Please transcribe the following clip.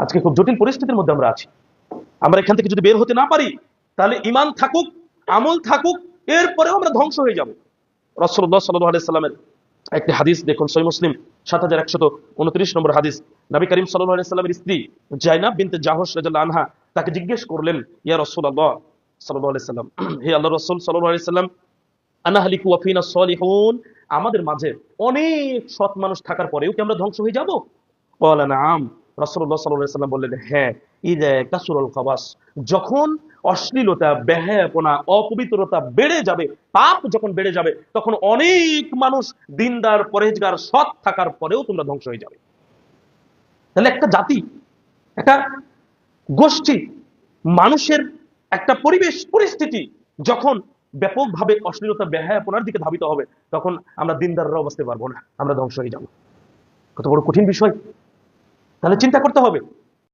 আজকে খুব জটিল পরিস্থিতির মধ্যে আমরা আছি। আমরা এখান থেকে যদি বের হতে না পারি, তাহলে ঈমান থাকুক, আমল থাকুক, এরপরেও আমরা ধ্বংস হয়ে যাব। রাসূলুল্লাহ সাল্লাল্লাহু আলাইহি সাল্লামের একটি হাদিস দেখুন, সহিহ মুসলিম 7129 নম্বর হাদিস। নবী করিম সাল্লাল্লাহু আলাইহি সাল্লামের স্ত্রী জায়নাব বিনতে জাহশ রাদিয়াল্লাহু আনহা তাকে জিজ্ঞেস করলেন, ইয়া রাসূলুল্লাহ সাল্লাল্লাহু আলাইহি সাল্লাম, হে আল্লাহর রাসূল সাল্লাল্লাহু আলাইহি সাল্লাম, আনা হালিকু ওয়া ফিনা সলিহুন, আমাদের মাঝে অনেক সৎ মানুষ থাকার পরেও কি আমরা ধ্বংস হয়ে যাব? ক্বালা নাআম, রাসূলুল্লাহ সাল্লাল্লাহু আলাইহি সাল্লাম বললেন, হ্যাঁ, ইযা কাসুরাল খাবাস, যখন অশ্লীলতা, বেহায়াপনা, অপবিত্রতা বেড়ে যাবে, পাপ যখন বেড়ে যাবে, তখন অনেক মানুষ দিনদার, পরহেজগার, সৎ থাকার পরেও তোমরা ধ্বংস হয়ে যাবে। তাহলে একটা জাতি, একটা গোষ্ঠী, মানুষের একটা পরিবেশ পরিস্থিতি যখন ব্যাপকভাবে অশ্লীলতা, বেহায়াপনার দিকে ধাবিত হবে, তখন আমরা দিনদাররাও বাঁচতে পারবো না, আমরা ধ্বংস হয়ে যাব। কত বড় কঠিন বিষয়। তাহলে চিন্তা করতে হবে।